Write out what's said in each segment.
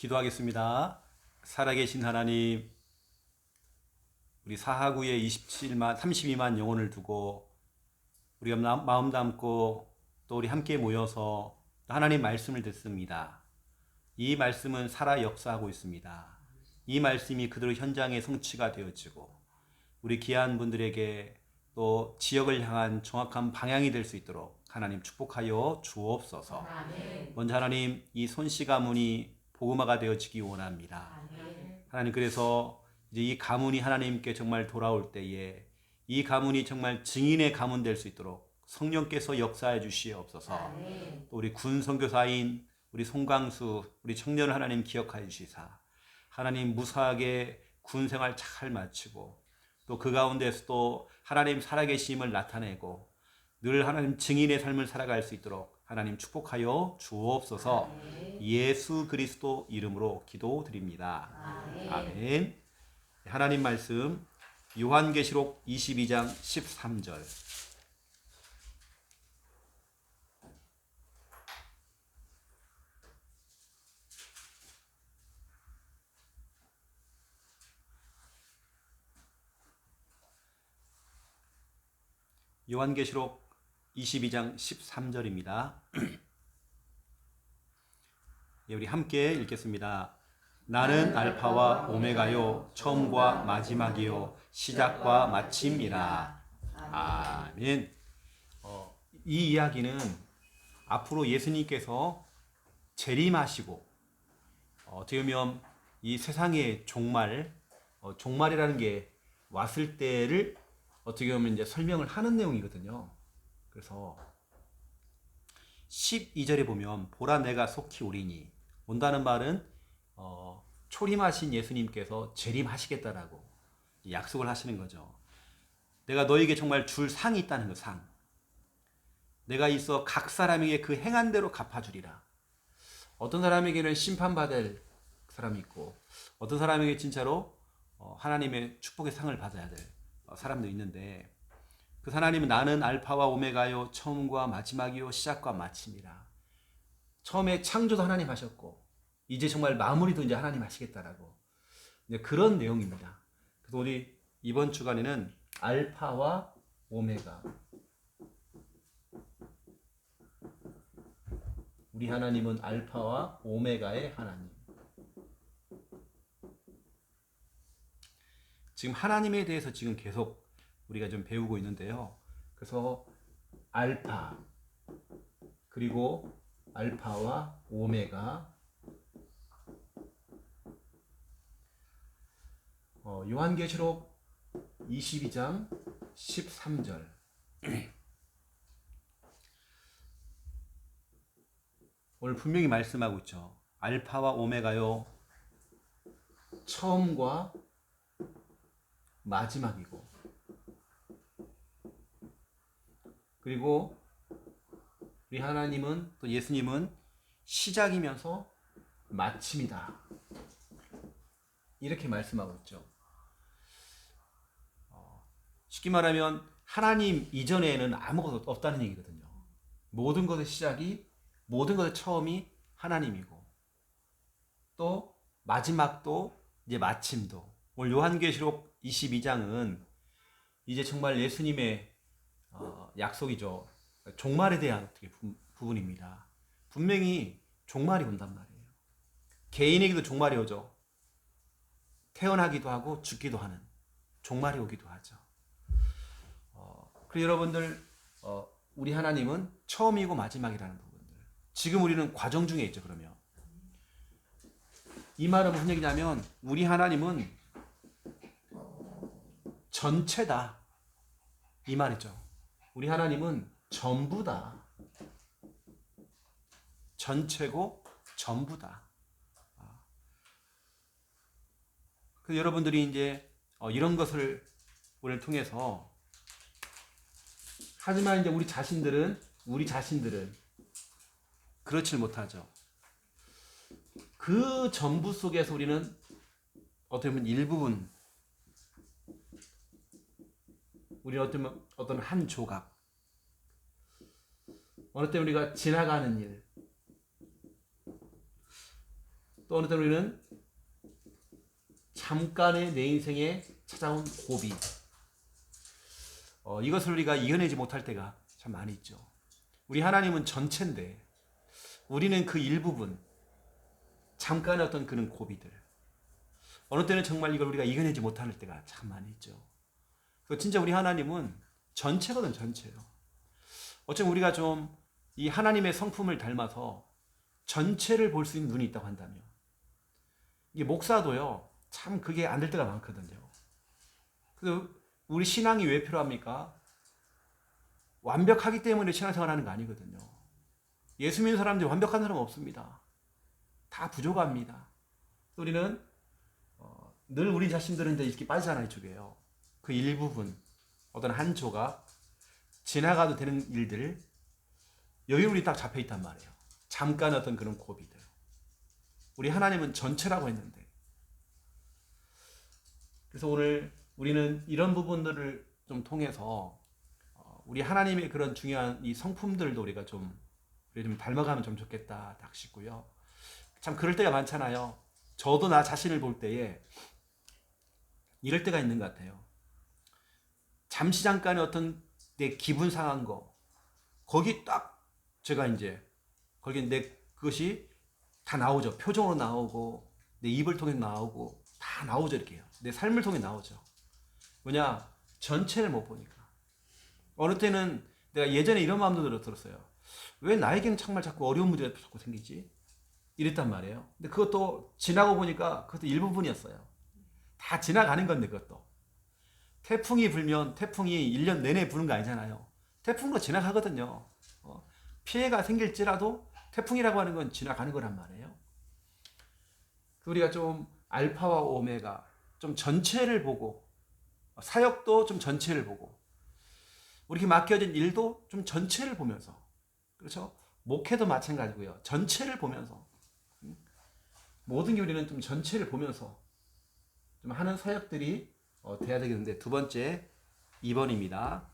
기도하겠습니다. 살아계신 하나님, 우리 사하구에 32만 영혼을 두고 우리가 마음 담고 또 우리 함께 모여서 하나님 말씀을 듣습니다. 이 말씀은 살아 역사하고 있습니다. 이 말씀이 그대로 현장에 성취가 되어지고 우리 귀한 분들에게 또 지역을 향한 정확한 방향이 될 수 있도록 하나님 축복하여 주옵소서. 아멘. 먼저 하나님, 이 손씨 가문이 복음화가 되어지기 원합니다. 아멘. 하나님, 그래서 이제 이 가문이 하나님께 정말 돌아올 때에 이 가문이 정말 증인의 가문 될 수 있도록 성령께서 역사해 주시옵소서. 아멘. 또 우리 군 선교사인 우리 송강수 우리 청년을 하나님 기억하여 주시사 하나님 무사하게 군 생활 잘 마치고 또 그 가운데서도 하나님 살아계심을 나타내고 늘 하나님 증인의 삶을 살아갈 수 있도록 하나님 축복하여 주옵소서. 아멘. 예수 그리스도 이름으로 기도드립니다. 아멘. 아멘. 하나님 말씀 요한계시록 22장 13절. 요한계시록 22장 13절입니다. 우리 함께 읽겠습니다. 나는 알파와 오메가요 처음과 마지막이요 시작과 마침이라. 아멘. 이 이야기는 앞으로 예수님께서 재림하시고 어떻게 보면 이 세상의 종말이라는 게 왔을 때를 어떻게 보면 이제 설명을 하는 내용이거든요. 그래서 12절에 보면 보라 내가 속히 오리니, 온다는 말은 초림하신 예수님께서 재림하시겠다라고 약속을 하시는 거죠. 내가 너에게 정말 줄 상이 있다는 거, 상. 내가 있어 각 사람에게 그 행한 대로 갚아주리라. 어떤 사람에게는 심판받을 사람이 있고 어떤 사람에게 진짜로 하나님의 축복의 상을 받아야 될 사람도 있는데, 그 하나님은 나는 알파와 오메가요 처음과 마지막이요 시작과 마침이라. 처음에 창조도 하나님 하셨고 이제 정말 마무리도 이제 하나님 하시겠다라고 그런 내용입니다. 그래서 우리 이번 주간에는 알파와 오메가, 우리 하나님은 알파와 오메가의 하나님. 지금 하나님에 대해서 지금 계속 우리가 좀 배우고 있는데요. 그래서 알파, 그리고 알파와 오메가, 요한계시록 22장 13절. 오늘 분명히 말씀하고 있죠. 알파와 오메가요 처음과 마지막이고, 그리고 우리 하나님은, 또 예수님은 시작이면서 마침이다, 이렇게 말씀하고 있죠. 쉽게 말하면 하나님 이전에는 아무것도 없다는 얘기거든요. 모든 것의 시작이, 모든 것의 처음이 하나님이고 또 마지막도 이제 마침도. 오늘 요한계시록 22장은 이제 정말 예수님의 약속이죠. 종말에 대한 부분입니다. 분명히 종말이 온단 말이에요. 개인에게도 종말이 오죠. 태어나기도 하고 죽기도 하는 종말이 오기도 하죠. 그리고 여러분들, 우리 하나님은 처음이고 마지막이라는 부분들, 지금 우리는 과정 중에 있죠. 그러면 이 말은 무슨 얘기냐면 우리 하나님은 전체다, 이 말이죠. 우리 하나님은 전부다. 전체고 전부다. 그래서 여러분들이 이제 이런 것을 오늘 통해서, 하지만 이제 우리 자신들은 그렇지 못하죠. 그 전부 속에서 우리는 어떻게 보면 일부분, 우리는 어떤 한 조각, 어느 때 우리가 지나가는 일, 또 어느 때는 우리는 잠깐의 내 인생에 찾아온 고비, 이것을 우리가 이겨내지 못할 때가 참 많이 있죠. 우리 하나님은 전체인데 우리는 그 일부분, 잠깐의 어떤 그런 고비들, 어느 때는 정말 이걸 우리가 이겨내지 못할 때가 참 많이 있죠. 그래서 진짜 우리 하나님은 전체거든, 전체요. 어쩌면 우리가 좀 이 하나님의 성품을 닮아서 전체를 볼 수 있는 눈이 있다고 한다면, 이게 목사도요, 참 그게 안 될 때가 많거든요. 그래서 우리 신앙이 왜 필요합니까? 완벽하기 때문에 신앙생활 하는 거 아니거든요. 예수 믿는 사람들이 완벽한 사람은 없습니다. 다 부족합니다. 우리는 늘 우리 자신들은 이제 이렇게 빠지잖아요, 이쪽에요. 그 일부분, 어떤 한 조각, 지나가도 되는 일들, 여유율이 딱 잡혀 있단 말이에요. 잠깐 어떤 그런 고비들. 우리 하나님은 전체라고 했는데. 그래서 오늘 우리는 이런 부분들을 좀 통해서 우리 하나님의 그런 중요한 이 성품들도 우리가 좀 닮아가면 좀 좋겠다 딱 싶고요. 참 그럴 때가 많잖아요. 저도 나 자신을 볼 때에 이럴 때가 있는 것 같아요. 잠시 잠깐의 어떤 내 기분 상한 거, 거기 딱 제가 이제 거기 내 그것이 다 나오죠. 표정으로 나오고 내 입을 통해 나오고 다 나오죠. 이렇게요. 내 삶을 통해 나오죠. 뭐냐, 전체를 못 보니까. 어느 때는 내가 예전에 이런 마음도 들었어요. 왜 나에게는 정말 자꾸 어려운 문제가 자꾸 생기지? 이랬단 말이에요. 근데 그것도 지나고 보니까 그것도 일부분이었어요. 다 지나가는 건데, 그것도. 태풍이 불면 태풍이 1년 내내 부는 거 아니잖아요. 태풍으로 지나가거든요. 피해가 생길지라도 태풍이라고 하는 건 지나가는 거란 말이에요. 우리가 좀 알파와 오메가, 좀 전체를 보고, 사역도 좀 전체를 보고, 우리 맡겨진 일도 좀 전체를 보면서, 그렇죠? 목회도 마찬가지고요. 전체를 보면서, 모든 게 우리는 좀 전체를 보면서 좀 하는 사역들이 돼야 되겠는데, 두 번째 2번입니다.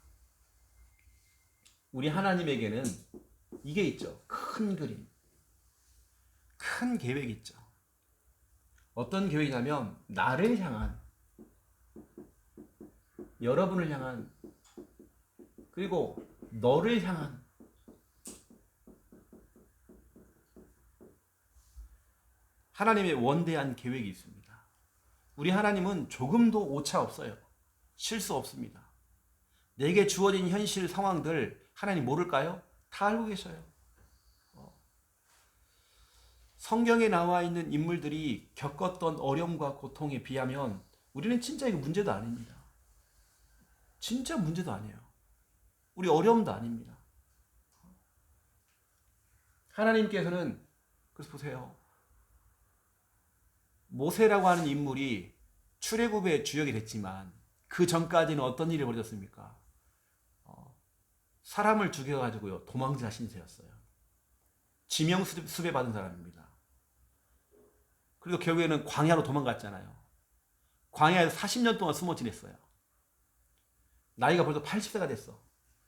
우리 하나님에게는 이게 있죠. 큰 그림, 큰 계획이 있죠. 어떤 계획이냐면 나를 향한, 여러분을 향한, 그리고 너를 향한 하나님의 원대한 계획이 있습니다. 우리 하나님은 조금도 오차 없어요. 실수 없습니다. 내게 주어진 현실 상황들 하나님 모를까요? 다 알고 계셔요. 성경에 나와 있는 인물들이 겪었던 어려움과 고통에 비하면 우리는 진짜 이거 문제도 아닙니다. 진짜 문제도 아니에요. 우리 어려움도 아닙니다. 하나님께서는, 그래서 보세요. 모세라고 하는 인물이 출애굽의 주역이 됐지만 그 전까지는 어떤 일이 벌어졌습니까? 사람을 죽여가지고요, 도망자 신세였어요. 지명 수배 받은 사람입니다. 그리고 결국에는 광야로 도망갔잖아요. 광야에서 40년 동안 숨어 지냈어요. 나이가 벌써 80세가 됐어.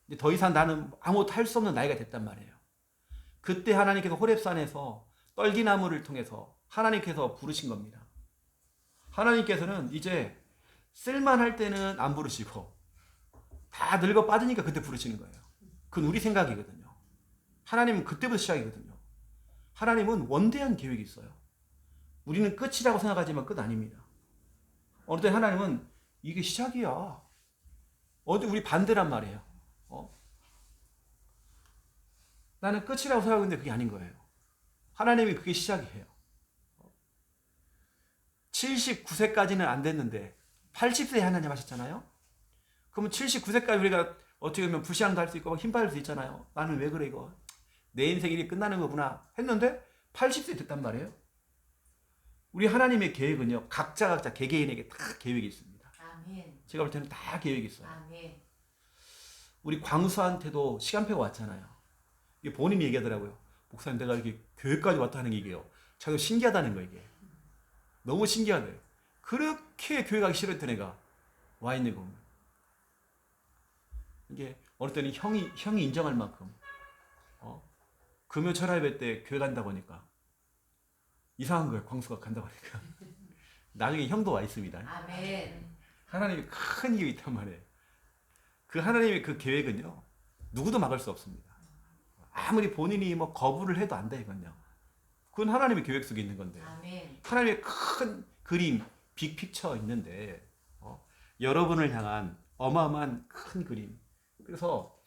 이제 더 이상 나는 아무것도 할 수 없는 나이가 됐단 말이에요. 그때 하나님께서 호렙산에서 떨기나무를 통해서 하나님께서 부르신 겁니다. 하나님께서는 이제 쓸만할 때는 안 부르시고 다 늙어 빠지니까 그때 부르시는 거예요. 그건 우리 생각이거든요. 하나님은 그때부터 시작이거든요. 하나님은 원대한 계획이 있어요. 우리는 끝이라고 생각하지만 끝 아닙니다. 어느 때 하나님은 이게 시작이야. 우리 반대란 말이에요. 나는 끝이라고 생각하는데 그게 아닌 거예요. 하나님이 그게 시작이에요. 79세까지는 안 됐는데 80세에 하나님 하셨잖아요. 그러면 79세까지 우리가 어떻게 보면 불신앙도 할 수 있고 힘 받을 수 있잖아요. 나는 왜 그래 이거. 내 인생 일이 끝나는 거구나 했는데 80세 됐단 말이에요. 우리 하나님의 계획은요, 각자 개개인에게 다 계획이 있습니다. 아멘. 제가 볼 때는 다 계획이 있어요. 아멘. 우리 광수한테도 시간표가 왔잖아요. 이게 본인이 얘기하더라고요. 목사님, 내가 이렇게 교회까지 왔다 하는 게 이게요, 자꾸 신기하다는 거. 이게 너무 신기하대요. 그렇게 교회 가기 싫었던 애가 와 있는 겁니다. 이게 어느 때는 형이 인정할 만큼 금요철야예배 때 교회 간다고 하니까 이상한 거예요. 광수가 간다고 하니까. 나중에 형도 와 있습니다. 아멘. 하나님이 큰 이유 있단 말이에요. 그 하나님의 그 계획은요, 누구도 막을 수 없습니다. 아무리 본인이 뭐 거부를 해도 안 돼, 이건요. 그건 하나님의 계획 속에 있는 건데. 아멘. 하나님의 큰 그림, 빅픽처 있는데, 여러분을 향한 어마어마한 큰 그림. 그래서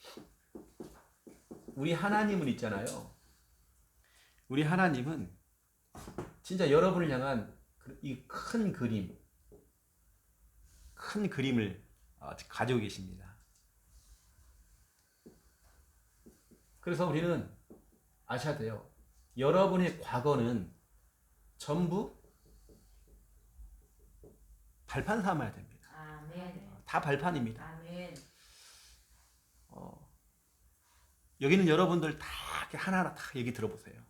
우리 하나님은 있잖아요. 우리 하나님은 진짜 여러분을 향한 이 큰 그림, 큰 그림을 가지고 계십니다. 그래서 우리는 아셔야 돼요. 여러분의 과거는 전부 발판 삼아야 됩니다. 아멘. 다 발판입니다. 아멘. 여기는 여러분들 다 이렇게 하나하나 다 얘기 들어보세요.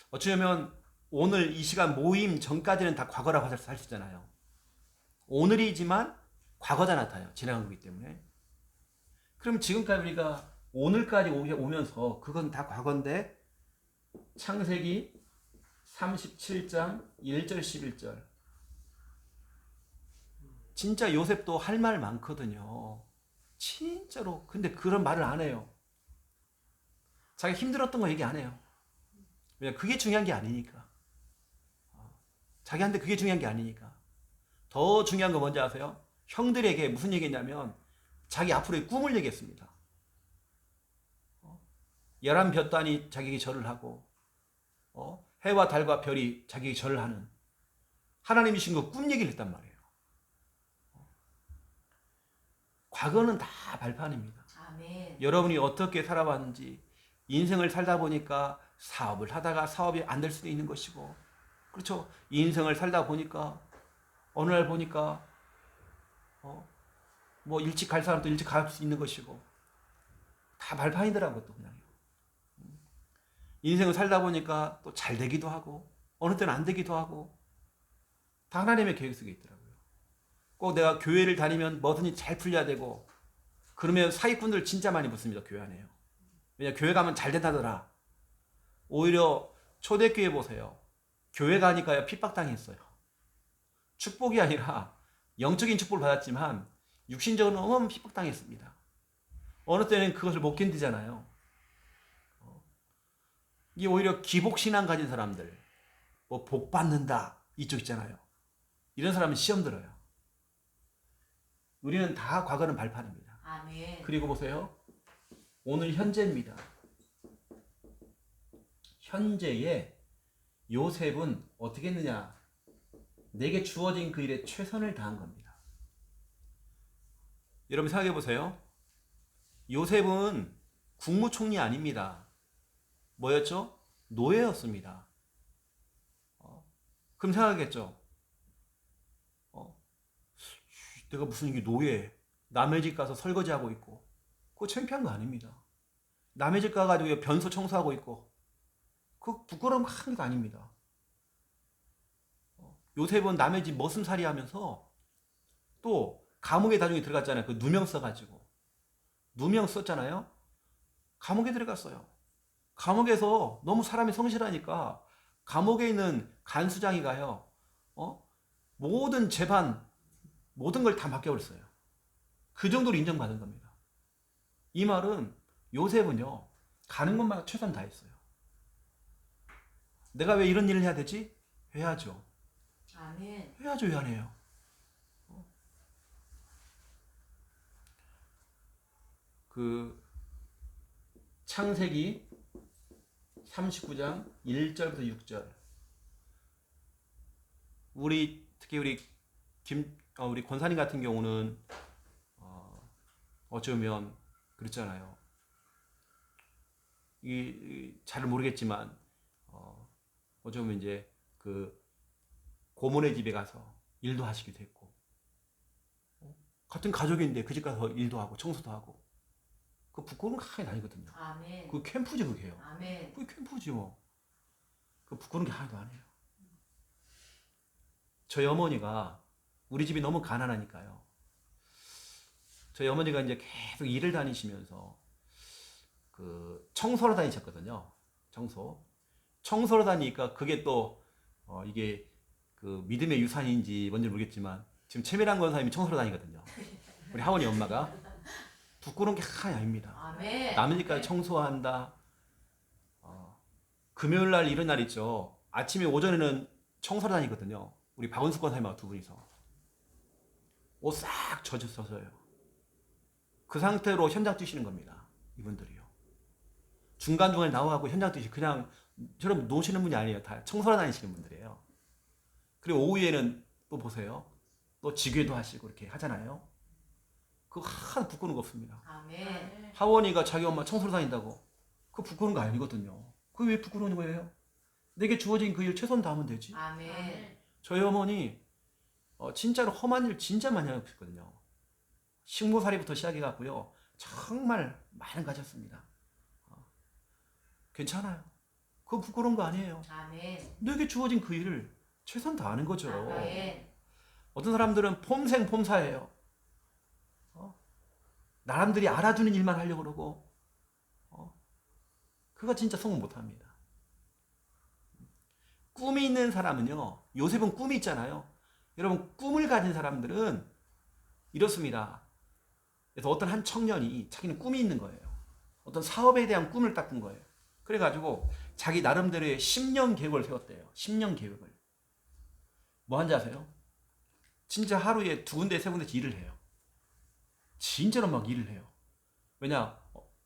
어쩌면 오늘 이 시간 모임 전까지는 다 과거라고 할 수 있잖아요. 오늘이지만 과거가 나타나요. 지나간 거기 때문에. 그럼 지금까지 우리가 오늘까지 오면서 그건 다 과거인데 창세기 37장 1절 11절 진짜 요셉도 할 말 많거든요. 진짜로. 근데 그런 말을 안 해요. 자기가 힘들었던 거 얘기 안 해요. 왜냐, 그게 중요한 게 아니니까. 자기한테 그게 중요한 게 아니니까. 더 중요한 거 뭔지 아세요? 형들에게 무슨 얘기했냐면 자기 앞으로의 꿈을 얘기했습니다. 11볕단이 자기에게 절을 하고 해와 달과 별이 자기에게 절을 하는 하나님이신 거 꿈 얘기를 했단 말이에요. 과거는 다 발판입니다. 아멘. 여러분이 어떻게 살아왔는지 인생을 살다 보니까 사업을 하다가 사업이 안 될 수도 있는 것이고, 그렇죠? 인생을 살다 보니까 어느 날 보니까 뭐 일찍 갈 사람도 일찍 갈 수 있는 것이고, 다 발판이더라고요. 또 그냥 인생을 살다 보니까 또 잘 되기도 하고 어느 때는 안 되기도 하고, 다 하나님의 계획 속에 있더라고요. 꼭 내가 교회를 다니면 뭐든지 잘 풀려야 되고, 그러면 사기꾼들 진짜 많이 붙습니다. 교회 안에요. 왜냐, 교회 가면 잘 된다더라. 오히려 초대교회 보세요. 교회 가니까요 핍박당했어요. 축복이 아니라 영적인 축복을 받았지만 육신적으로 너무 핍박당했습니다. 어느 때는 그것을 못 견디잖아요. 이게 오히려 기복신앙 가진 사람들, 뭐 복 받는다 이쪽 있잖아요. 이런 사람은 시험 들어요. 우리는 다 과거는 발판입니다. 아멘. 그리고 보세요. 오늘 현재입니다. 현재의 요셉은 어떻게 했느냐? 내게 주어진 그 일에 최선을 다한 겁니다. 여러분 생각해 보세요. 요셉은 국무총리 아닙니다. 뭐였죠? 노예였습니다. 그럼 생각하겠죠. 내가 무슨 이게 노예, 남의 집 가서 설거지하고 있고, 그거 창피한 거 아닙니다. 남의 집 가가지고 변소 청소하고 있고, 그거 부끄러움 한 게 아닙니다. 요셉은 남의 집 머슴살이 하면서 또 감옥에 나중에 들어갔잖아요. 그 누명 써가지고. 누명 썼잖아요. 감옥에 들어갔어요. 감옥에서 너무 사람이 성실하니까 감옥에 있는 간수장이가요, 모든 재반, 모든 걸 다 맡겨버렸어요. 그 정도로 인정받은 겁니다. 이 말은 요셉은요, 가는 것마다 최선 다했어요. 내가 왜 이런 일을 해야 되지? 해야죠. 아멘. 해야죠. 왜 안 해요? 그 창세기 39장 1절부터 6절. 특히 우리 권사님 같은 경우는 어쩌면 그렇잖아요. 잘 모르겠지만 어쩌면 이제 그 고모네 집에 가서 일도 하시기도 했고, 같은 가족인데 그 집 가서 일도 하고 청소도 하고, 그 부끄러운 거 하나도 아니거든요. 아멘. 그 캠프지 그게요. 아멘. 그게 캠프지 뭐. 그 부끄러운 게 하나도 아니에요. 저희 어머니가 우리 집이 너무 가난하니까요. 저희 어머니가 이제 계속 일을 다니시면서 그 청소로 다니셨거든요. 청소를 다니니까 그게 또 이게 그 믿음의 유산인지 뭔지 모르겠지만 지금 최미란 권사님이 청소를 다니거든요. 우리 하원이 엄마가 부끄러운 게 하나도 아닙니다. 아멘. 남으니까 청소한다. 금요일 날 이런 날 있죠. 아침에 오전에는 청소를 다니거든요. 우리 박은숙 권사님하고 두 분이서 옷 싹 젖었어요. 그 상태로 현장 뛰시는 겁니다. 이분들이요. 중간중간에 나와갖고 현장 뛰시 그냥 저런 노시는 분이 아니에요. 다 청소를 다니시는 분들이에요. 그리고 오후에는 또 보세요. 또 지궤도 하시고 이렇게 하잖아요. 그거 하나도 부끄러운 거 없습니다. 아멘. 하원이가 자기 엄마 청소를 다닌다고 그거 부끄러운 거 아니거든요. 그게 왜 부끄러운 거예요? 내게 주어진 그 일 최선 다하면 되지. 아멘. 저희 어머니 진짜로 험한 일 진짜 많이 하고 있거든요. 식모살이부터 시작해갖고요. 정말 많은 가졌습니다. 괜찮아요. 그거 부끄러운 거 아니에요. 아멘. 내게 주어진 그 일을 최선 다하는 거죠. 아멘. 어떤 사람들은 폼생폼사예요. 나람들이 알아주는 일만 하려고 그러고 그거 진짜 성공 못합니다. 꿈이 있는 사람은요. 요셉은 꿈이 있잖아요. 여러분 꿈을 가진 사람들은 이렇습니다. 그래서 어떤 한 청년이 자기는 꿈이 있는 거예요. 어떤 사업에 대한 꿈을 딱 꾼 거예요. 그래가지고 자기 나름대로의 10년 계획을 세웠대요. 10년 계획을. 뭐 한지 아세요? 진짜 하루에 2군데 3군데씩 일을 해요. 진짜로 막 일을 해요. 왜냐?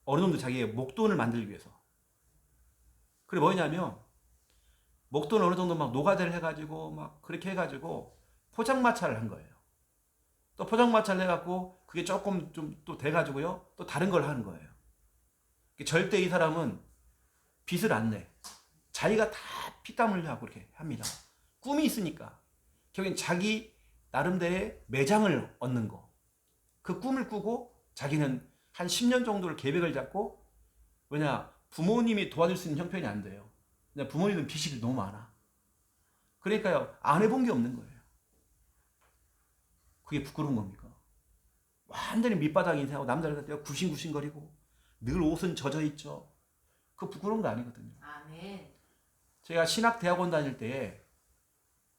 어느 정도 자기의 목돈을 만들기 위해서. 그래 뭐냐면 목돈 어느 정도 막 노가다를 해가지고 막 그렇게 해가지고 포장마차를 한 거예요. 또 포장마차를 해갖고 그게 조금 좀 또 돼가지고요. 또 다른 걸 하는 거예요. 절대 이 사람은 빚을 안 내. 자기가 다 피땀 흘려갖고 이렇게 합니다. 꿈이 있으니까. 결국엔 자기 나름대로의 매장을 얻는 거. 그 꿈을 꾸고 자기는 한 10년 정도를 계획을 잡고 왜냐 부모님이 도와줄 수 있는 형편이 안 돼요. 그냥 부모님은 빚이 너무 많아. 그러니까요 안 해본 게 없는 거예요. 그게 부끄러운 겁니까? 완전히 밑바닥 인생하고 남자들 구신구신거리고 늘 옷은 젖어 있죠. 그거 부끄러운 거 아니거든요. 아멘. 제가 신학 대학원 다닐 때에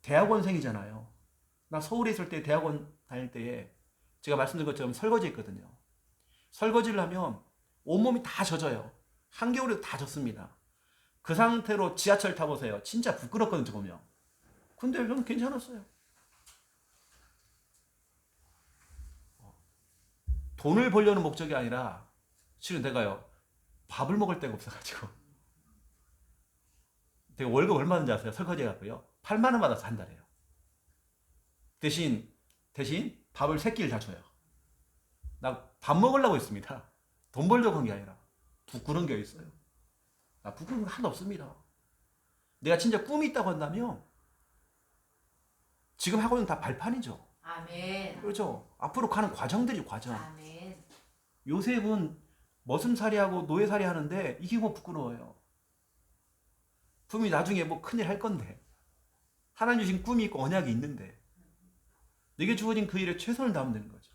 대학원생이잖아요. 나 서울에 있을 때 대학원 다닐 때에 제가 말씀드린 것처럼 설거지 했거든요. 설거지를 하면 온몸이 다 젖어요. 한겨울에도 다 젖습니다. 그 상태로 지하철 타보세요. 진짜 부끄럽거든요, 저 보면. 근데 저는 괜찮았어요. 돈을 벌려는 목적이 아니라 실은 내가요 밥을 먹을 데가 없어가지고 내가 월급 얼마인지 아세요? 설거지 해갖고요 8만 원 받아서 한 달에요. 대신 밥을 3끼를 다 줘요. 나 밥 먹으려고 했습니다. 돈 벌려고 한 게 아니라. 부끄러운 게 있어요. 나 부끄러운 거 하나도 없습니다. 내가 진짜 꿈이 있다고 한다면 지금 하고 있는 다 발판이죠. 아멘. 그렇죠. 앞으로 가는 과정들이 과정. 아멘. 요셉은 머슴살이하고 노예살이 하는데 이게 뭐 부끄러워요. 분명히 나중에 뭐 큰일 할 건데 하나님 주신 꿈이 있고 언약이 있는데 내게 주어진 그 일에 최선을 다하면 되는 거죠.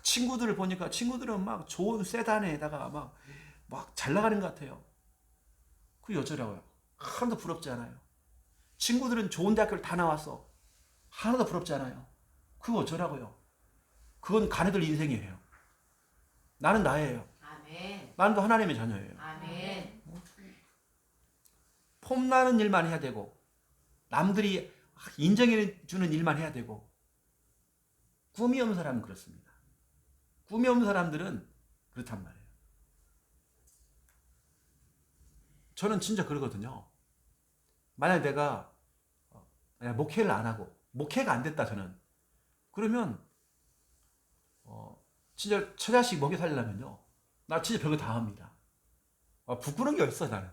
친구들을 보니까 친구들은 막 좋은 세단에다가 막 잘 나가는 것 같아요. 그게 어쩌라고요? 하나도 부럽지 않아요. 친구들은 좋은 대학교를 다 나왔어. 하나도 부럽지 않아요. 그거 어쩌라고요? 그건 가네들 인생이에요. 나는 나예요. 아멘. 나는 또 하나님의 자녀예요. 아멘. 폼나는 일만 해야 되고 남들이 인정해 주는 일만 해야 되고 꿈이 없는 사람은 그렇습니다. 꿈이 없는 사람들은 그렇단 말이에요. 저는 진짜 그러거든요. 만약 내가 목회를 안 하고 목회가 안 됐다 저는 그러면 진짜 처자식 먹여 살리려면요 나 진짜 별거 다 합니다. 부끄러운 게 있어 나는.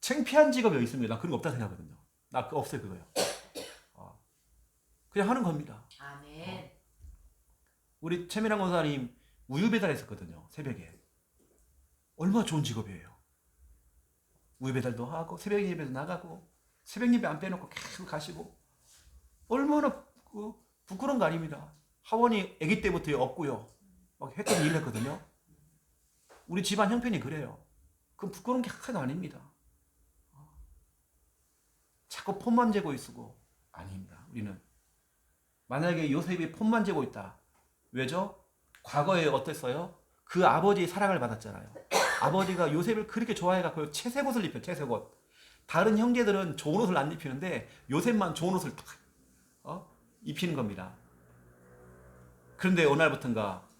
창피한 직업이 어디 있습니까? 나 그런 거 없다 생각하거든요. 나 그거 없어요 그거요. 그냥 하는 겁니다. 아멘. 우리 최미란 권사님 우유 배달했었거든요. 새벽에. 얼마나 좋은 직업이에요. 우유 배달도 하고 새벽 예배도 나가고 새벽 예배 안 빼놓고 계속 가시고 얼마나 부끄러운 거 아닙니다. 하원이 아기 때부터 없고요. 막 했던 일을 했거든요. 우리 집안 형편이 그래요. 그건 부끄러운 게 하나도 아닙니다. 자꾸 폰만 재고 있고 아닙니다. 우리는 만약에 요셉이 폰만 재고 있다. 왜죠? 과거에 어땠어요? 그 아버지의 사랑을 받았잖아요. 아버지가 요셉을 그렇게 좋아해갖고 채색 옷을 입혀, 채색 옷. 다른 형제들은 좋은 옷을 안 입히는데 요셉만 좋은 옷을 딱 입히는 겁니다. 그런데 어느 날부턴가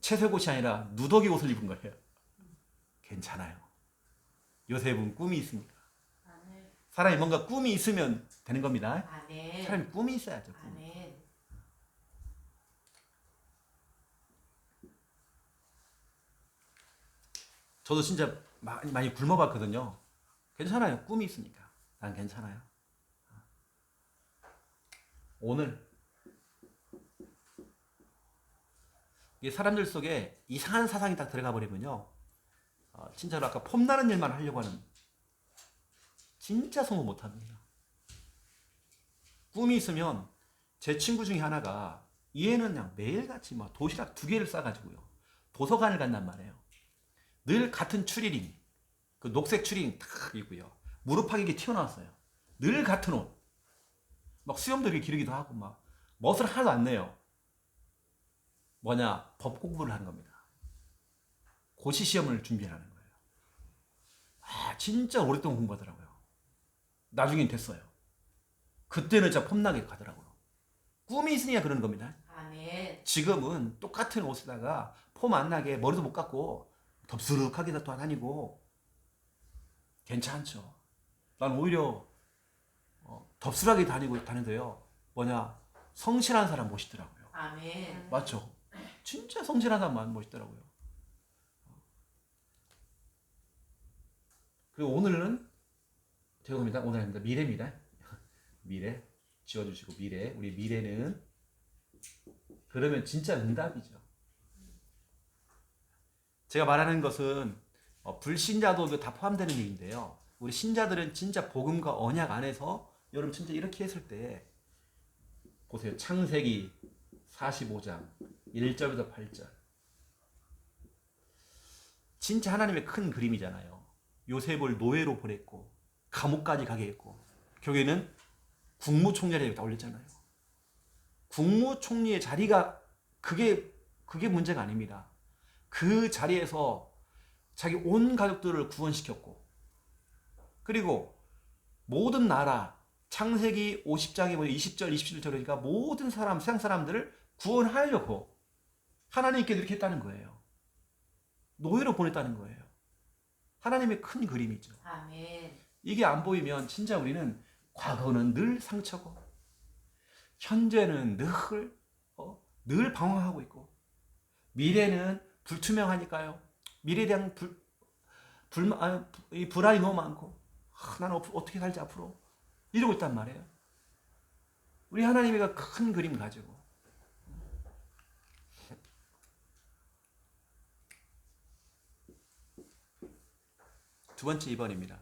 채색 옷이 아니라 누더기 옷을 입은 거예요. 괜찮아요. 요셉은 꿈이 있으니까. 아멘. 사람이 뭔가 꿈이 있으면 되는 겁니다. 아멘. 사람이 꿈이 있어야죠. 꿈. 아멘. 저도 진짜 많이 굶어봤거든요. 괜찮아요. 꿈이 있으니까. 난 괜찮아요. 오늘 이 사람들 속에 이상한 사상이 딱 들어가 버리면요. 진짜로 아까 폼나는 일만 하려고 하는 진짜 성공 못합니다. 꿈이 있으면 제 친구 중에 하나가 얘는 그냥 매일같이 막 도시락 2개를 싸가지고요. 도서관을 간단 말이에요. 늘 같은 추리닝, 그 녹색 추리닝 탁 입고요. 무릎팍 이게 튀어나왔어요. 늘 같은 옷. 막 수염도 이렇게 기르기도 하고 막 멋을 하나도 안 내요. 뭐냐? 법 공부를 하는 겁니다. 고시 시험을 준비하는 거예요. 진짜 오랫동안 공부하더라고요. 나중엔 됐어요. 그때는 진짜 폼나게 가더라고요. 꿈이 있으니까 그러는 겁니다. 아멘. 지금은 똑같은 옷에다가 폼 안 나게 머리도 못 깎고 덥수룩하게 다 다니고 괜찮죠. 난 오히려 덥수룩하게 다니는데요. 뭐냐? 성실한 사람 멋있더라고요. 아멘. 맞죠? 진짜 성실한 사람 멋있더라고요. 그리고 오늘은 죄송합니다. 오늘 아닙니다. 미래입니다. 미래 지워주시고 미래. 우리 미래는 그러면 진짜 응답이죠. 제가 말하는 것은 불신자도 다 포함되는 얘기인데요. 우리 신자들은 진짜 복음과 언약 안에서 여러분 진짜 이렇게 했을 때 보세요. 창세기 45장 1절부터 8절 진짜 하나님의 큰 그림이잖아요. 요셉을 노예로 보냈고 감옥까지 가게 했고 결국에는 국무총리에 다 올렸잖아요. 국무총리의 자리가 그게 문제가 아닙니다. 그 자리에서 자기 온 가족들을 구원시켰고 그리고 모든 나라 창세기 50장에 20절 27절 그러니까 모든 사람 세상 사람들을 구원하려고 하나님께 이렇게 했다는 거예요. 노예로 보냈다는 거예요. 하나님의 큰 그림이죠. 아멘. 이게 안 보이면 진짜 우리는 과거는 늘 상처고 현재는 늘 방황하고 있고 미래는 불투명하니까요. 미래에 대한 불안이 너무 많고 나는 어떻게 살지 앞으로 이러고 있단 말이에요. 우리 하나님이가 큰 그림 가지고 두 번째 2번입니다.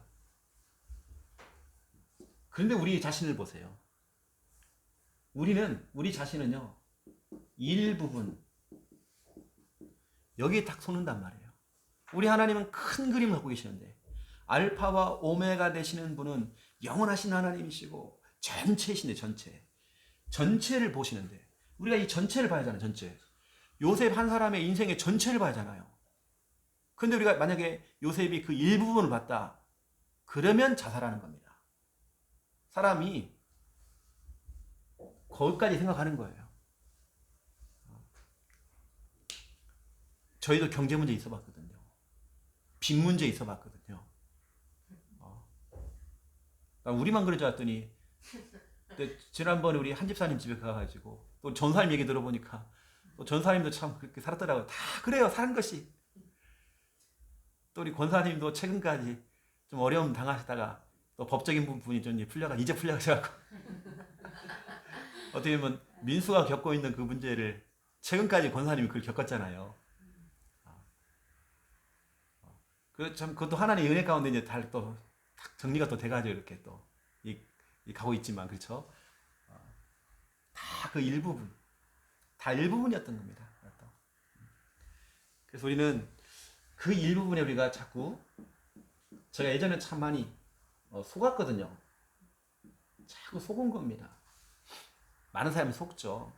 그런데 우리 자신을 보세요. 우리 자신은요, 일부분, 여기에 딱 솟는단 말이에요. 우리 하나님은 큰 그림을 갖고 계시는데, 알파와 오메가 되시는 분은 영원하신 하나님이시고, 전체이신데, 전체를 보시는데, 우리가 이 전체를 봐야 하잖아요, 전체. 요셉 한 사람의 인생의 전체를 봐야 하잖아요. 근데 우리가 만약에 요셉이 그 일부분을 봤다, 그러면 자살하는 겁니다. 사람이 거기까지 생각하는 거예요. 저희도 경제 문제 있어 봤거든요. 빚 문제 있어 봤거든요. 우리만 그러지 않았더니 지난번에 우리 한 집사님 집에 가가지고 또 전사님 얘기 들어보니까 또 전사님도 참 그렇게 살았더라고요. 다 그래요. 사는 것이. 또 우리 권사님도 최근까지 좀 어려움 당하시다가 또 법적인 부분이 좀 이제 풀려가셔갖고 어떻게 보면 민수가 겪고 있는 그 문제를 최근까지 권사님이 그걸 겪었잖아요. 그것도 하나님의 은혜 가운데 이제 또 정리가 또 돼가지고 이렇게 또 가고 있지만 그렇죠. 다 그 일부분, 다 일부분이었던 겁니다. 그래서 우리는 그 일부분에 우리가 자꾸 제가 예전에 참 많이 속았거든요. 자꾸 속은 겁니다. 많은 사람이 속죠.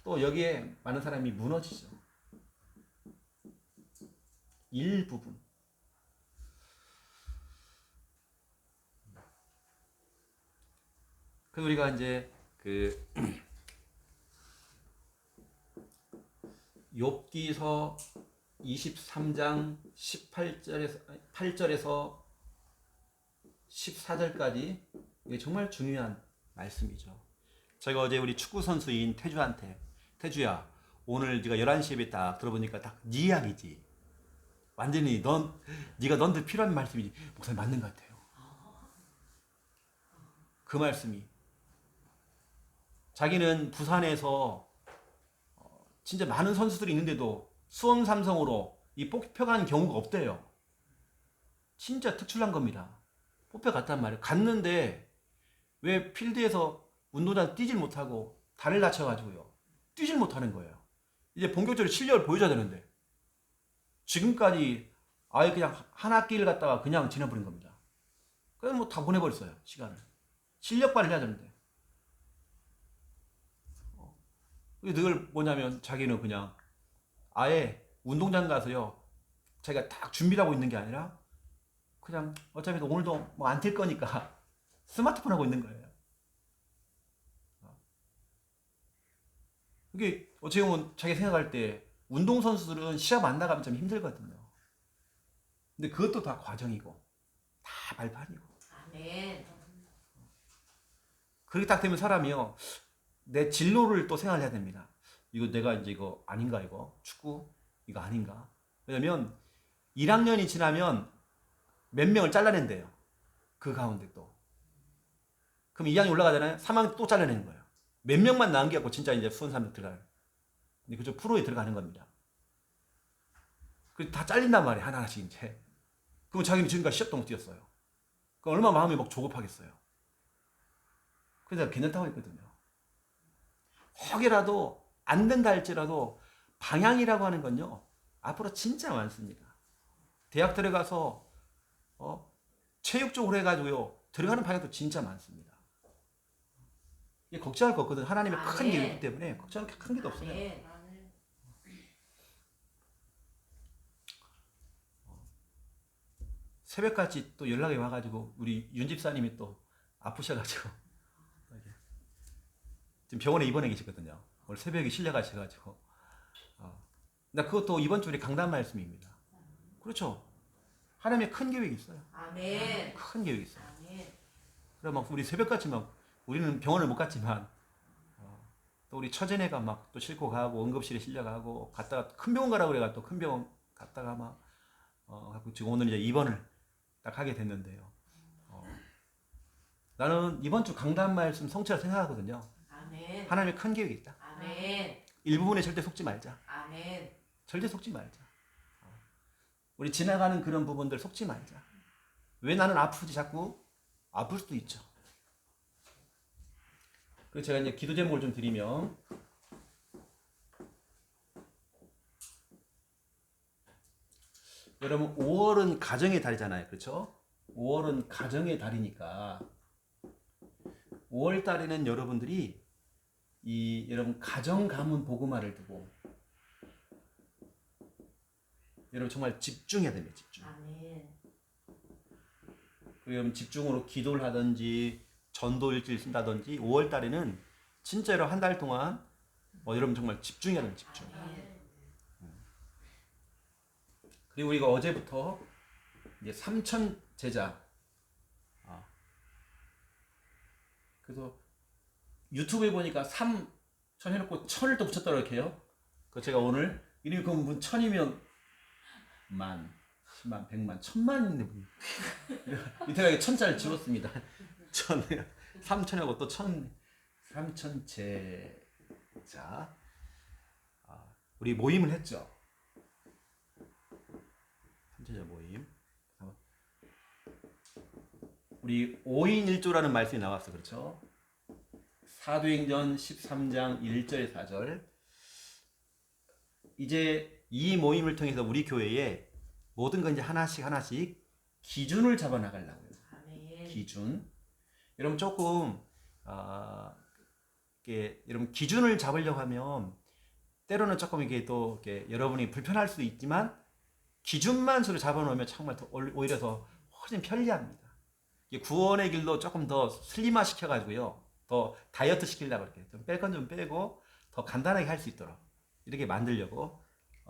또 여기에 많은 사람이 무너지죠. 일부분. 그래서 우리가 이제 그 욥기서 23장 8절에서 14절까지 이게 정말 중요한 말씀이죠. 제가 어제 우리 축구 선수인 태주한테 태주야 오늘 네가 11시 예배 딱 들어보니까 딱 네 이야기지. 완전히 네가 너한테 필요한 말씀이지. 목사님 맞는 것 같아요. 그 말씀이 자기는 부산에서 진짜 많은 선수들이 있는데도 수원 삼성으로 이 뽑혀간 경우가 없대요. 진짜 특출난 겁니다. 뽑혀갔단 말이에요. 갔는데 왜 필드에서 운동장 뛰질 못하고 다리를 다쳐가지고요. 뛰질 못하는 거예요. 이제 본격적으로 실력을 보여줘야 되는데 지금까지 아예 그냥 한 학기를 갖다가 그냥 지내버린 겁니다. 그냥 뭐 다 보내버렸어요. 시간을. 실력 발휘를 해야 되는데. 늘 뭐냐면 자기는 그냥 아예 운동장 가서요. 자기가 딱 준비를 하고 있는 게 아니라 그냥 어차피 오늘도 뭐 안 뛸 거니까 스마트폰 하고 있는 거예요. 이게 어떻게 보면 자기 생각할 때 운동선수들은 시합 안 나가면 좀 힘들거든요. 근데 그것도 다 과정이고 다 발판이고. 아멘. 그렇게 딱 되면 사람이요. 내 진로를 또 생각을 해야 됩니다. 이거 내가 이제 이거 아닌가 이거 축구 이거 아닌가. 왜냐면 1학년이 지나면 몇 명을 잘라낸대요. 그 가운데 또. 그럼 2학년 올라가잖아요. 3학년 또 잘라내는 거예요. 몇 명만 남겨갖고 진짜 이제 수원 사람들 들어가요. 근데 그저 프로에 들어가는 겁니다. 그 다 잘린단 말이에요. 하나하나씩 이제. 그럼 자기는 지금까지 시합도 못 뛰었어요. 그 얼마나 마음이 막 조급하겠어요. 그래서 내가 괜찮다고 했거든요. 혹이라도 안 된다 할지라도 방향이라고 하는 건요. 앞으로 진짜 많습니다. 대학 들어가서 체육 쪽으로 해가지고요. 들어가는 방향도 진짜 많습니다. 이게 걱정할 거 없거든. 하나님의 큰 계획이기 때문에 걱정할 게 큰 게도 없어요. 아멘. 새벽까지 또 연락이 와가지고 우리 윤 집사님이 또 아프셔가지고 지금 병원에 입원해 계시거든요. 오늘 새벽에 실려가셔가지고 나 그것도 이번 주 우리 강단 말씀입니다. 그렇죠. 하나님의 큰 계획이 있어요. 아멘. 큰 계획이 있어요. 아멘. 그래 막 우리 새벽까지 막 우리는 병원을 못 갔지만 또 우리 처제네가 막 또 싣고 가고 응급실에 실려가고 갔다가 큰 병원 가라고 그래가 또 큰 병원 갔다가 막 갖고 지금 오늘 이제 입원을 딱 하게 됐는데요. 나는 이번 주 강단 말씀 성취라 생각하거든요. 아멘. 하나님의 큰 계획이 있다. 아멘. 일부분에 절대 속지 말자. 아멘. 절대 속지 말자. 우리 지나가는 그런 부분들 속지 말자. 왜 나는 아프지 자꾸? 아플 수도 있죠. 그래서 제가 이제 기도 제목을 좀 드리면 여러분 5월은 가정의 달이잖아요. 그렇죠? 5월은 가정의 달이니까 5월 달에는 여러분들이 여러분 가정 가문 복음화를 두고 여러분 정말 집중해야 됩니다. 집중. 아멘. 그리고 여러분 집중으로 기도를 하든지 전도 일지를 쓴다든지 5월 달에는 진짜로 한 달 동안 여러분 정말 집중해야 됩니다. 집중. 아멘. 그리고 우리가 어제부터 이제 3천 제자. 그래서 유튜브에 보니까 3천 해놓고 1000을 또 붙였더라고요. 이렇게요. 그 제가 오늘 이름이 그럼 1000이면 만, 10만, 100만, 1000만인데 이태가 1000자를 지웠습니다. 3천하고 또 3000 제자. 우리 모임을 했죠. 3천자 모임. 우리 5인 1조라는 말씀이 나왔어. 그렇죠? 사도행전 13장 1절 4절. 이제 이 모임을 통해서 우리 교회에 모든 건 이제 하나씩 기준을 잡아나가려고요. 아멘. 기준. 여러분 조금 이게 여러분 기준을 잡으려고 하면 때로는 조금 이게 또 이렇게 여러분이 불편할 수도 있지만 기준만 서로 잡아놓으면 정말 오히려 더 훨씬 편리합니다. 이게 구원의 길도 조금 더 슬림화 시켜가지고요, 더 다이어트 시키려고 이렇게 좀 뺄 건 좀 빼고 더 간단하게 할 수 있도록 이렇게 만들려고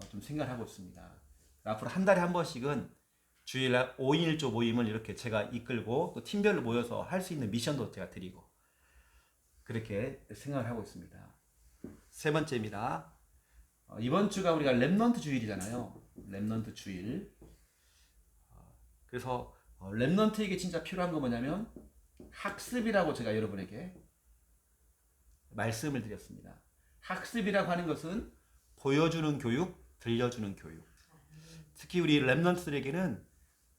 좀 생각을 하고 있습니다. 앞으로 한 달에 한 번씩은 주일날 5인 1조 모임을 이렇게 제가 이끌고 또 팀별로 모여서 할 수 있는 미션도 제가 드리고 그렇게 생각을 하고 있습니다. 세 번째입니다. 이번 주가 우리가 렘넌트 주일이잖아요. 렘넌트 주일. 그래서 렘넌트에게 진짜 필요한 거 뭐냐면 학습이라고 제가 여러분에게 말씀을 드렸습니다. 학습이라고 하는 것은 보여주는 교육, 들려주는 교육. 특히 우리 렘넌트들에게는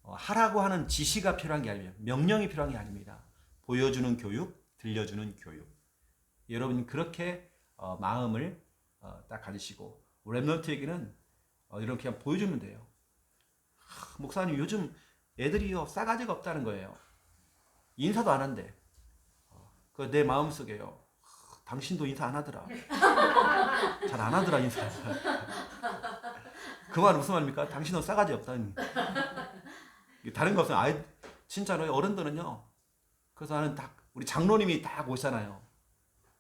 하라고 하는 지시가 필요한 게 아니에요. 명령이 필요한 게 아닙니다. 보여주는 교육, 들려주는 교육. 여러분 그렇게 마음을 딱 가지시고 렘넌트에게는 이렇게 그냥 보여주면 돼요. 목사님 요즘 애들이요 싸가지가 없다는 거예요. 인사도 안 한대. 그 내 마음속에요. 당신도 인사 안 하더라. 잘 안 하더라 인사. 그 말 무슨 말입니까? 당신은 싸가지 없다니. 다른 거 없어요. 아이 진짜로 어른들은요. 그래서 나는 딱 우리 장로님이 딱 오잖아요.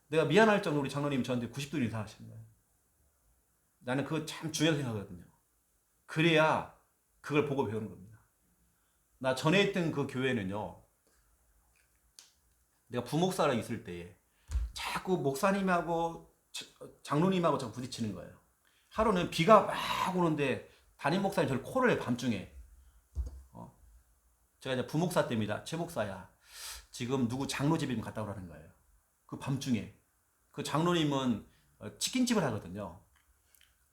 내가 미안할 정도로 우리 장로님이 저한테 90도 인사하시는 거예요. 나는 그거 참 중요하게 생각하거든요. 그래야 그걸 보고 배우는 겁니다. 나 전에 있던 그 교회는요, 내가 부목사로 있을 때에 자꾸 목사님하고 장로님하고 자꾸 부딪히는 거예요. 하루는 비가 막 오는데 담임 목사님 저를 코를 밤중에 제가 이제 부목사 때입니다. 최 목사야, 지금 누구 장로 집에 좀 갔다 오라는 거예요. 그 밤중에. 그 장로님은 치킨집을 하거든요.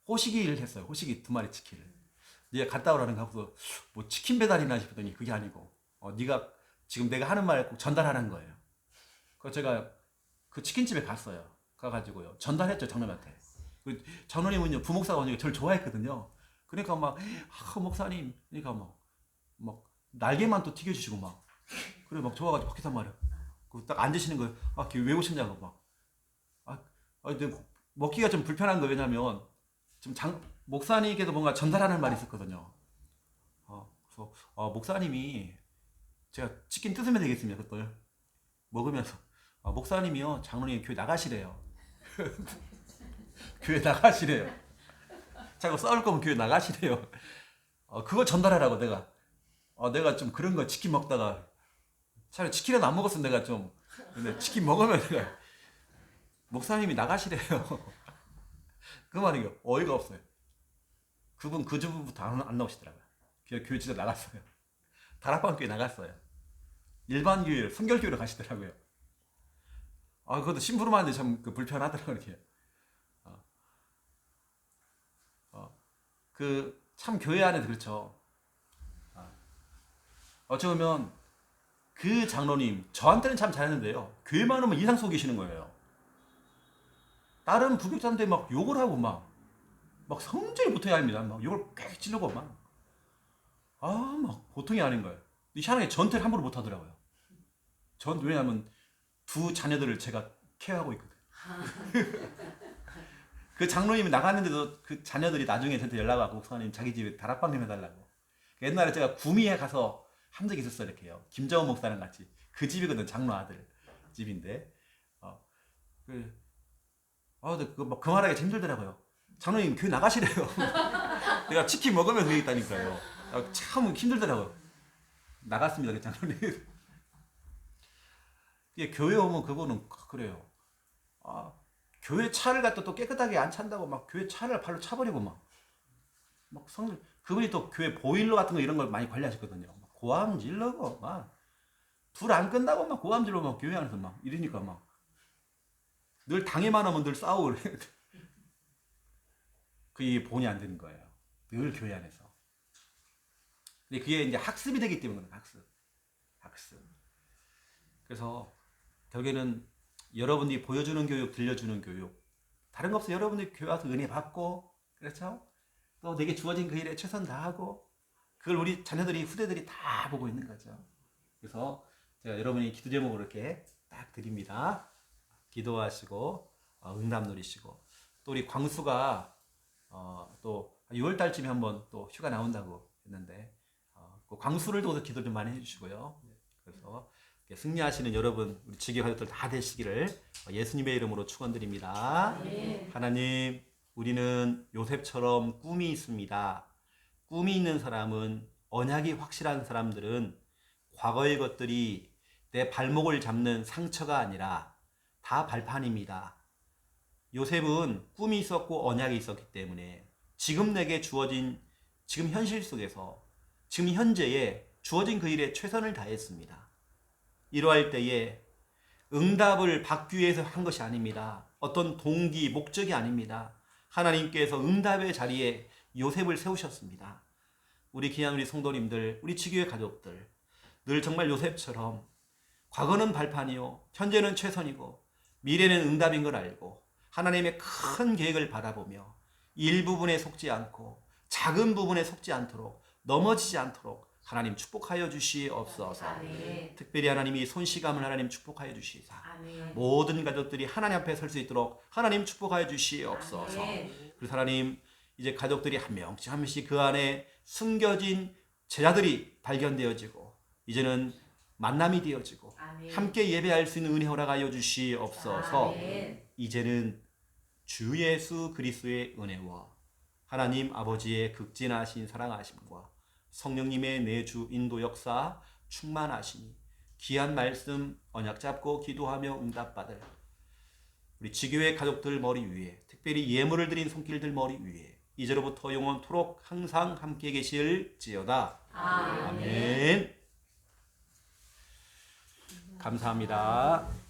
호식이를 했어요. 호식이 2마리 치킨을. 네가 갔다 오라는 거 하고서 뭐 치킨 배달이나 싶더니 그게 아니고 네가 지금 내가 하는 말 꼭 전달하는 거예요. 그래서 제가 그 치킨집에 갔어요. 가가지고요 전달했죠, 장로님한테. 그 장로님은요 부목사가 오니까 저를 좋아했거든요. 그러니까 막 목사님, 그러니까 막 날개만 또 튀겨주시고 막 그래 막 좋아가지고 밖에서 말이야. 딱 앉으시는 거예요. 왜 오셨냐고 막. 근데 먹기가 좀 불편한 거 왜냐면 지금 목사님께도 뭔가 전달하는 말이 있었거든요. 그래서 목사님이 제가 치킨 뜯으면 되겠습니다. 그것도 먹으면서 목사님이요 장로님 교회 나가시래요. 교회 나가시래요. 자꾸 싸울 거면 교회 나가시래요. 그거 전달하라고 내가 좀 그런 거 치킨 먹다가 차라리 치킨이라도 안 먹었으면 내가 좀 근데 치킨 먹으면 내가 목사님이 나가시래요. 그 말이 어이가 없어요. 그분 그 주부부터 안 나오시더라고요. 교회 진짜 나갔어요. 다락방 교회 나갔어요. 일반 교회 성결교회로 가시더라고요. 그것도 심부름만 하는데 참 불편하더라고요. 이렇게. 참 교회 안에도 그렇죠. 어찌 보면 그 장로님 저한테는 참 잘했는데요. 교회만 오면 인상 속이시는 거예요. 다른 부교자한테 막 욕을 하고 막 성질을 못해야 합니다. 막 욕을 꽥 찌르고 막 보통이 아닌 거예요. 희한하게 전태를 함부로 못 하더라고요. 왜냐하면 2 자녀들을 제가 케어하고 있거든. 그 장로님이 나갔는데도 그 자녀들이 나중에 저한테 연락하고 목사님 자기 집에 다락방 좀 해달라고. 옛날에 제가 구미에 가서 한 적이 있었어요. 이렇게요. 김정은 목사랑 같이. 그 집이거든. 장로 아들 집인데. 근데 그 말하기가 힘들더라고요. 장로님 교회 나가시래요. 내가 치킨 먹으면서 얘기했다니까요. 참 힘들더라고요. 나갔습니다. 그 장로님. 교회 오면 그거는 그래요. 교회 차를 갖다 또 깨끗하게 안 찬다고 막 교회 차를 발로 차버리고 막 그분이 또 교회 보일러 같은 거 이런 걸 많이 관리하셨거든요. 고함 질러고 막 불 안 끈다고 막 고함 질러고 막 교회 안에서 막 이러니까 막 늘 당해만 하면 늘 싸우고 그래. 그게 본이 안 되는 거예요. 늘 교회 안에서. 근데 그게 이제 학습이 되기 때문에 학습. 그래서 결국에는 여러분이 보여주는 교육, 들려주는 교육. 다른 거 없어요. 여러분이 교회 와서 은혜 받고, 그렇죠? 또 내게 주어진 그 일에 최선 다하고, 그걸 우리 자녀들이 후대들이 다 보고 있는 거죠. 그래서 제가 여러분이 기도 제목을 이렇게 딱 드립니다. 기도하시고 응답 누리시고 또 우리 광수가 또 6월 달쯤에 한번 또 휴가 나온다고 했는데 그 광수를 둬서 기도 좀 많이 해주시고요. 그래서 승리하시는 여러분 우리 지교 가족들 다 되시기를 예수님의 이름으로 축원드립니다. 하나님 우리는 요셉처럼 꿈이 있습니다. 꿈이 있는 사람은 언약이 확실한 사람들은 과거의 것들이 내 발목을 잡는 상처가 아니라 다 발판입니다. 요셉은 꿈이 있었고 언약이 있었기 때문에 지금 내게 주어진 지금 현실 속에서 지금 현재에 주어진 그 일에 최선을 다했습니다. 이러할 때에 응답을 받기 위해서 한 것이 아닙니다. 어떤 동기, 목적이 아닙니다. 하나님께서 응답의 자리에 요셉을 세우셨습니다. 우리 귀한 우리 성도님들, 우리 지교의 가족들 늘 정말 요셉처럼 과거는 발판이요 현재는 최선이고 미래는 응답인 걸 알고 하나님의 큰 계획을 바라보며 일부분에 속지 않고 작은 부분에 속지 않도록 넘어지지 않도록 하나님 축복하여 주시옵소서. 아멘. 특별히 하나님이 손시감을 하나님 축복하여 주시사 아멘. 모든 가족들이 하나님 앞에 설 수 있도록 하나님 축복하여 주시옵소서. 아멘. 그래서 하나님 이제 가족들이 한 명씩 한 명씩 그 안에 숨겨진 제자들이 발견되어지고 이제는 만남이 되어지고 아멘. 함께 예배할 수 있는 은혜 허락하여 주시옵소서. 아멘. 이제는 주 예수 그리스도의 은혜와 하나님 아버지의 극진하신 사랑하심과 성령님의 내주 인도 역사 충만하시니 귀한 말씀 언약 잡고 기도하며 응답받을 우리 지교회 가족들 머리 위에 특별히 예물을 드린 손길들 머리 위에 이제로부터 영원토록 항상 함께 계실지어다. 아멘. 아멘. 감사합니다.